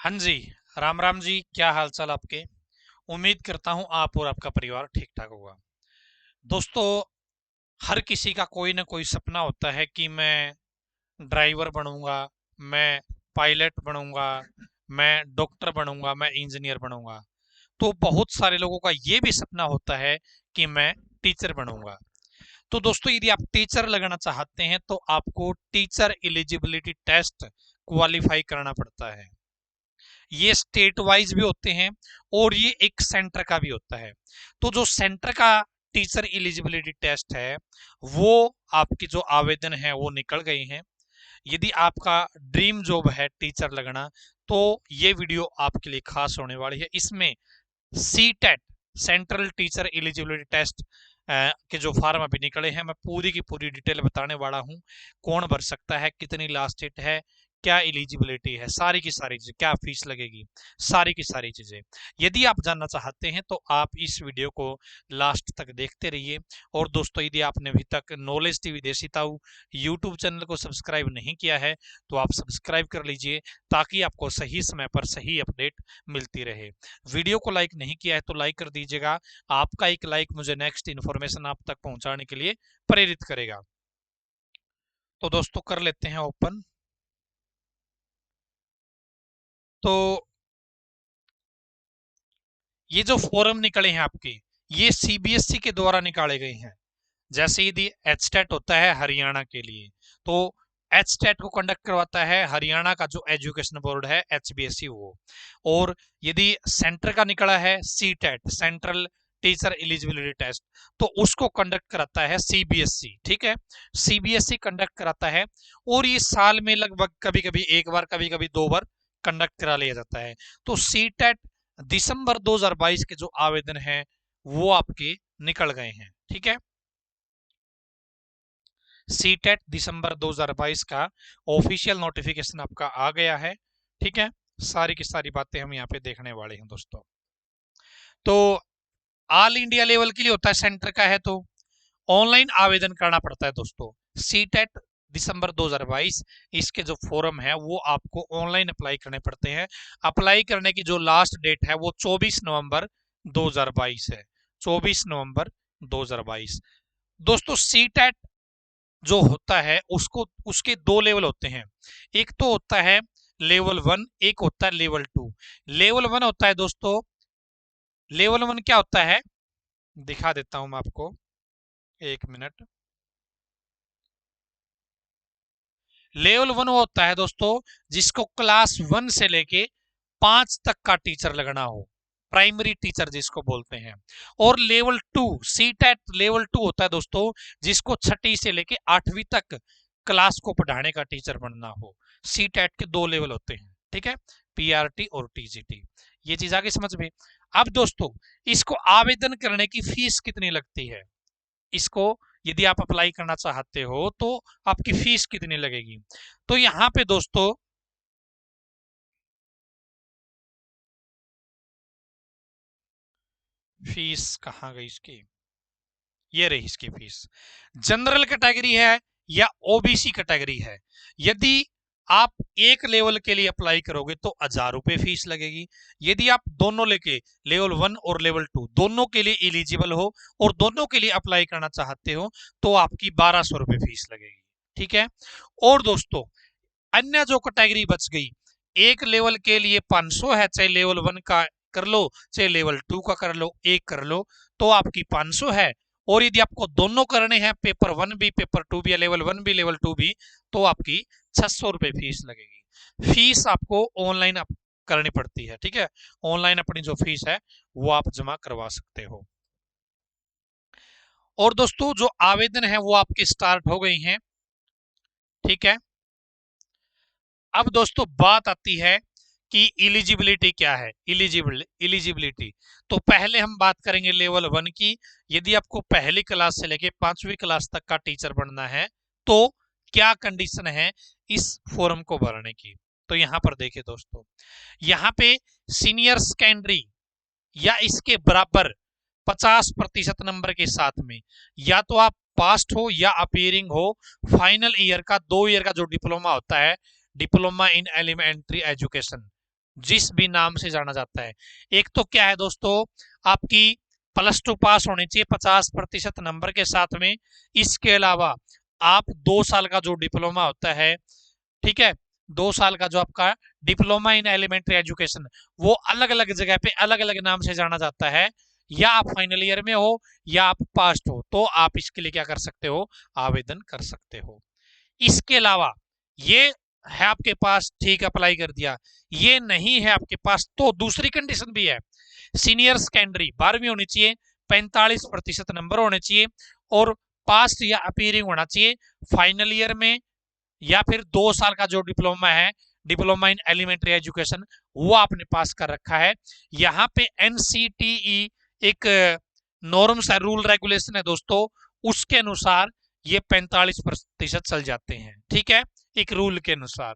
हाँ जी। राम राम जी, क्या हाल चाल आपके। उम्मीद करता हूँ आप और आपका परिवार ठीक ठाक होगा। दोस्तों, हर किसी का कोई ना कोई सपना होता है कि मैं ड्राइवर बनूंगा, मैं पायलट बनूंगा, मैं डॉक्टर बनूंगा, मैं इंजीनियर बनूंगा। तो बहुत सारे लोगों का ये भी सपना होता है कि मैं टीचर बनूंगा। तो दोस्तों, यदि आप टीचर लगना चाहते हैं तो आपको टीचर एलिजिबिलिटी टेस्ट क्वालिफाई करना पड़ता है। ये स्टेट वाइज भी होते हैं और ये एक सेंटर का भी होता है। तो जो सेंटर का टीचर एलिजिबिलिटी टेस्ट है, वो आपकी जो आवेदन है वो निकल गई हैं। यदि आपका ड्रीम जॉब है टीचर लगना, तो ये वीडियो आपके लिए खास होने वाली है। इसमें C TET, central teacher eligibility test के जो फॉर्म अभी निकले हैं, मैं पूरी की पूरी डिटेल बताने वाला हूँ। कौन भर सकता है, कितनी लास्ट डेट है, क्या एलिजिबिलिटी है, सारी की सारी चीजें, क्या फीस लगेगी, सारी की सारी चीजें। यदि आप जानना चाहते हैं तो आप इस वीडियो को लास्ट तक देखते रहिए। और दोस्तों, यदि आपने अभी तक नॉलेज टीवी देसी ताऊ यूट्यूब चैनल को सब्सक्राइब नहीं किया है तो आप सब्सक्राइब कर लीजिए, ताकि आपको सही समय पर सही अपडेट मिलती रहे। वीडियो को लाइक नहीं किया है तो लाइक कर दीजिएगा। आपका एक लाइक मुझे नेक्स्ट इन्फॉर्मेशन आप तक पहुंचाने के लिए प्रेरित करेगा। तो दोस्तों, कर लेते हैं ओपन। तो ये जो फॉर्म निकले हैं आपके, ये सीबीएसई के द्वारा निकाले गए हैं। जैसे यदि एचटेट होता है हरियाणा के लिए, तो एचटेट को कंडक्ट करवाता है हरियाणा का जो एजुकेशन बोर्ड है, एचबीएसई वो। और यदि सेंटर का निकला है CTET, central teacher eligibility test, तो उसको कंडक्ट कराता है सीबीएसई। ठीक है, सीबीएसई कंडक्ट कराता है। और ये साल में लगभग कभी कभी एक बार, कभी कभी दो बार कंडक्ट करा लिया जाता है। तो सीटेट दिसंबर 2022 के जो आवेदन है वो आपके निकल गए हैं। ठीक है, सीटेट दिसंबर 2022 का ऑफिशियल नोटिफिकेशन आपका आ गया है। ठीक है, सारी की सारी बातें हम यहाँ पे देखने वाले हैं दोस्तों। तो ऑल इंडिया लेवल के लिए होता है, सेंटर का है तो ऑनलाइन आवेदन करना पड़ता है दोस्तों। सीटेट दिसंबर 2022, इसके जो फॉर्म है वो आपको ऑनलाइन अप्लाई करने पड़ते हैं। अप्लाई करने की जो लास्ट डेट है वो 24 नवंबर 2022 है। 24 नवंबर 2022। दोस्तों, सीटेट जो होता है उसको, उसके दो लेवल होते हैं। एक तो होता है लेवल 1, एक होता है लेवल 2। लेवल 1 होता है दोस्तों, लेवल 1 क्या होता है, दिखा देता हूं मैं आपको, एक मिनट। लेवल 1 वो होता है दोस्तों जिसको क्लास 1 से लेके 5 तक का टीचर लगना हो, प्राइमरी टीचर जिसको बोलते हैं। और लेवल 2, सी टेट लेवल 2 होता है दोस्तों जिसको छठी से लेके 8वीं तक क्लास को पढ़ाने का टीचर बनना हो। सी टेट के दो लेवल होते हैं। ठीक है, पीआरटी और टीजीटी। ये चीज आगे समझ में। अब दोस्तों, इसको आवेदन करने की फीस कितनी लगती है, इसको यदि आप अप्लाई करना चाहते हो तो आपकी फीस कितनी लगेगी। तो यहाँ पे दोस्तों, फीस कहाँ गई इसकी, ये रही इसकी फीस। जनरल कैटेगरी है या ओबीसी कैटेगरी है, यदि आप एक लेवल के लिए अप्लाई करोगे तो 1000 रुपए फीस लगेगी। यदि आप दोनों लेके, लेवल 1 और लेवल 2 दोनों के लिए एलिजिबल हो और दोनों के लिए अप्लाई करना चाहते हो तो आपकी 1200 रुपए फीस लगेगी। ठीक है। और दोस्तों, अन्य जो कैटेगरी बच गई, एक लेवल के लिए 500 है, चाहे लेवल 1 का कर लो चाहे लेवल 2 का कर लो, एक कर लो तो आपकी 500 है। और यदि आपको दोनों करने हैं, पेपर 1 भी पेपर 2 भी, या लेवल 1 भी लेवल 2 भी, तो आपकी 600 रुपए फीस लगेगी। फीस आपको ऑनलाइन करनी पड़ती है। ठीक है, ऑनलाइन अपनी जो फीस है वो आप जमा करवा सकते हो। और दोस्तों, जो आवेदन है वो आपके स्टार्ट हो गई हैं। ठीक है, अब दोस्तों बात आती है कि इलिजिबिलिटी क्या है। इलिजिबिलिटी, तो पहले हम बात करेंगे लेवल 1 की। यदि आपको पहली क्लास से लेके 5वीं क्लास तक का टीचर बनना है तो क्या कंडीशन है इस फॉर्म को भरने की। तो यहां पर देखिए दोस्तों, यहाँ पे सीनियर सेकेंडरी या इसके बराबर 50% नंबर के साथ में या तो आप पास्ट हो या अपीयरिंग हो फाइनल ईयर का, 2 ईयर का जो डिप्लोमा होता है, डिप्लोमा इन एलिमेंट्री एजुकेशन, जिस भी नाम से जाना जाता है। एक तो क्या है दोस्तों, आपकी +2 पास होनी चाहिए 50% नंबर के साथ में। इसके अलावा आप 2 साल का जो डिप्लोमा होता है, ठीक है, 2 साल का जो आपका डिप्लोमा इन एलिमेंट्री एजुकेशन, वो अलग अलग जगह पे अलग अलग नाम से जाना जाता है। या आप फाइनल ईयर में हो या आप पास्ट हो, तो आप इसके लिए क्या कर सकते हो, आवेदन कर सकते हो। इसके अलावा ये है आपके पास, ठीक, अप्लाई कर दिया, ये नहीं है आपके पास, तो दूसरी कंडीशन भी है। सीनियर सेकेंडरी 12वीं होनी चाहिए, 45% नंबर होने चाहिए, और पास्ट या अपीयरिंग होना चाहिए फाइनल ईयर में, या फिर 2 साल का जो डिप्लोमा है, डिप्लोमा इन एलिमेंट्री एजुकेशन, वो आपने पास कर रखा है। यहाँ पे एनसीटीई एक नॉर्म्स है, रूल रेगुलेशन है दोस्तों, उसके अनुसार ये 45% चल जाते हैं, ठीक है, एक रूल के अनुसार।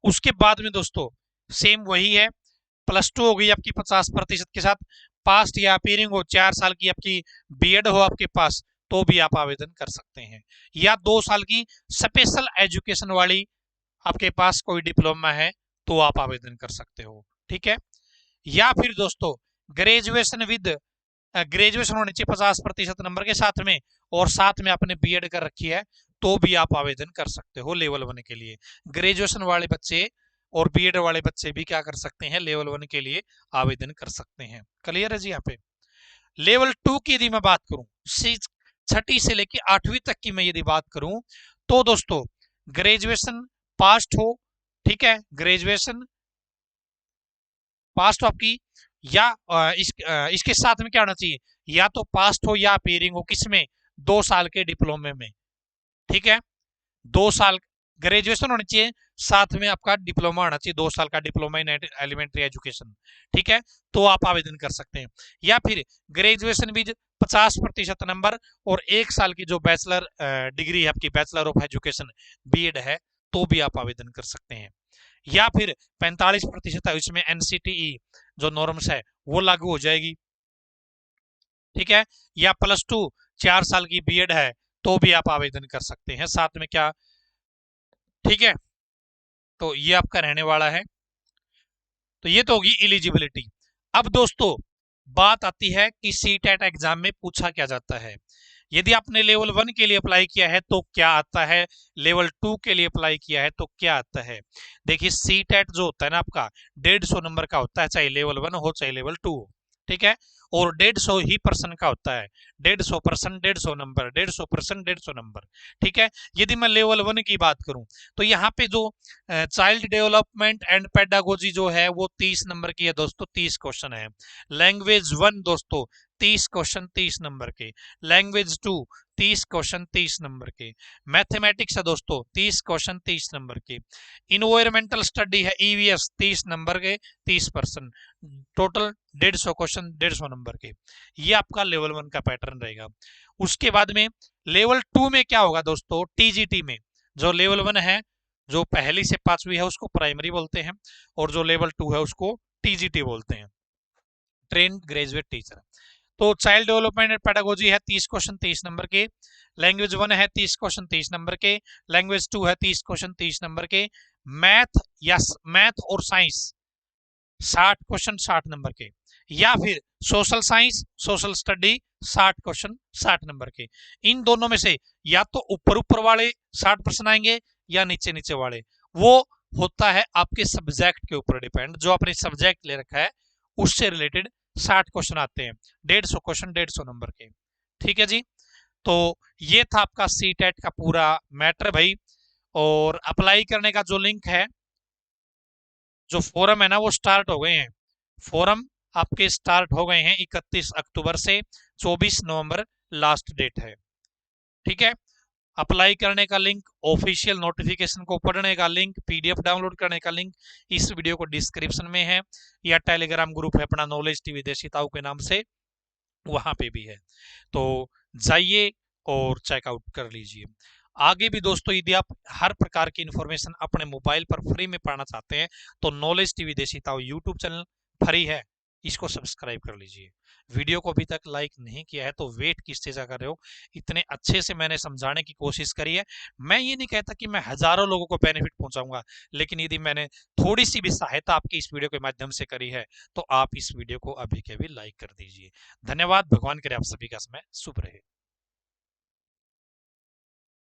उसके बाद में दोस्तों सेम वही है, +2 हो गई आपकी 50% के साथ, पास्ट या अपीयरिंग हो, 4 साल की आपकी बीएड हो आपके पास, तो भी आप आवेदन कर सकते हैं। या 2 साल की स्पेशल एजुकेशन वाली आपके पास कोई डिप्लोमा है, तो आप आवेदन कर सकते हो, ठीक है। या फिर दोस्तों ग्रेजुएशन विद, ग्रेजुएशन होनी चाहिए 50% नंबर के साथ में, और साथ में आपने बीएड कर रखी है, तो भी आप आवेदन कर सकते हो लेवल 1 के लिए। ग्रेजुएशन वाले बच्चे और बीएड वाले बच्चे भी क्या कर सकते हैं, लेवल 1 के लिए आवेदन कर सकते हैं। क्लियर है जी। यहाँ पे लेवल 2 की यदि मैं बात करूं, 6ठी से लेके 8वीं तक की मैं यदि बात करूं, तो दोस्तों ग्रेजुएशन पास्ट हो, ठीक है, ग्रेजुएशन पास्ट हो आपकी, या इसके साथ में क्या होना चाहिए, या तो पास्ट हो या अपीयरिंग हो, किसमें, 2 साल के डिप्लोमे में, ठीक है, 2 साल ग्रेजुएशन होनी चाहिए, साथ में आपका डिप्लोमा होना चाहिए, 2 साल का डिप्लोमा इन एलिमेंट्री एजुकेशन, ठीक है, तो आप आवेदन कर सकते हैं। या फिर ग्रेजुएशन भी 50% नंबर, और 1 साल की जो बैचलर डिग्री है आपकी, बैचलर ऑफ एजुकेशन बीएड है, तो भी आप आवेदन कर सकते हैं। या फिर 45% है, इसमें एनसीटीई जो नॉर्म्स है वो लागू हो जाएगी, ठीक है। या +2 4 साल की बीएड है, तो भी आप आवेदन कर सकते हैं, साथ में क्या, ठीक है। तो ये आपका रहने वाला है। तो ये तो होगी एलिजिबिलिटी। अब दोस्तों बात आती है कि सीटेट एग्जाम में पूछा क्या जाता है। यदि आपने लेवल 1 के लिए अप्लाई किया है तो क्या आता है, लेवल 2 के लिए अप्लाई किया है तो क्या आता है। देखिए सीटेट जो होता है ना आपका 150 नंबर का होता है, चाहे लेवल 1 हो चाहे लेवल 2 हो, ठीक है, और 150 ही पर्सन का होता है, 150% 150 नंबर, 150% 150 नंबर, ठीक है। यदि मैं लेवल 1 की बात करूं, तो यहाँ पे जो चाइल्ड डेवलपमेंट एंड पेडागोजी जो है वो 30 नंबर की है दोस्तों, 30 क्वेश्चन है। लैंग्वेज 1 दोस्तों 30 क्वेश्चन 30 नंबर के। लैंग्वेज 2 30 क्वेश्चन 30 नंबर के। मैथमेटिक्स है दोस्तों 30 क्वेश्चन 30 नंबर के। इन्वायरमेंटल स्टडी है ईवीएस 30 नंबर के, 30%, टोटल 150 क्वेश्चन 150 नंबर के। ये आपका लेवल 1 का पैटर्न रहेगा। उसके बाद में लेवल 2 में क्या होगा दोस्तों, टीजीटी में जो लेवल 1 है, जो पहली से 5वीं है उसको प्राइमरी बोलते हैं, और जो लेवल 2 है उसको टीजीटी बोलते हैं, ट्रेन ग्रेजुएट टीचर। तो चाइल्ड डेवलपमेंट एंड पेडागोजी है 30 क्वेश्चन 30 नंबर के। लैंग्वेज 1 है 30 क्वेश्चन 30 नंबर के। लैंग्वेज 2 है 30 क्वेश्चन 30 नंबर के। मैथ या मैथ और साइंस 60 क्वेश्चन 60 नंबर के। या फिर social science social study 60 question 60 number के। इन दोनों में से या तो ऊपर ऊपर वाले 60 प्रश्न आएंगे या नीचे नीचे वाले, वो होता है आपके सब्जेक्ट के ऊपर डिपेंड, जो आपने सब्जेक्ट ले रखा है उससे रिलेटेड 60 क्वेश्चन आते हैं, 150 क्वेश्चन 150 नंबर के, ठीक है जी। तो ये था आपका सी टेट का पूरा मैटर भाई। और अप्लाई करने का जो लिंक है, जो फोरम है ना, वो स्टार्ट हो गए हैं, फोरम आपके स्टार्ट हो गए हैं 31 अक्टूबर से 24 नवंबर लास्ट डेट है, ठीक है। अप्लाई करने का लिंक, ऑफिशियल नोटिफिकेशन को पढ़ने का लिंक, पीडीएफ डाउनलोड करने का लिंक इस वीडियो को डिस्क्रिप्शन में है, या टेलीग्राम ग्रुप है अपना नॉलेज टीवी देसी ताऊ के नाम से, वहां पे भी है, तो जाइए और चेकआउट कर लीजिए। आगे भी दोस्तों यदि आप हर प्रकार की इंफॉर्मेशन अपने मोबाइल पर फ्री में पाना चाहते हैं, तो नॉलेज टीवी देसी ताऊ यूट्यूब चैनल फ्री है, इसको सब्सक्राइब कर लीजिए। वीडियो को अभी तक लाइक नहीं किया है तो वेट किस चीज़ का कर रहे हो? इतने अच्छे से मैंने समझाने की कोशिश करी है। मैं ये नहीं कहता कि मैं हज़ारों लोगों को बेनिफिट पहुँचाऊँगा, लेकिन यदि मैंने थोड़ी-सी भी सहायता आपकी इस वीडियो के माध्यम से करी है, तो आप इस वीडियो को अभी के अभी लाइक कर दीजिए। धन्यवाद। भगवान करे आप सभी का समय शुभ रहे।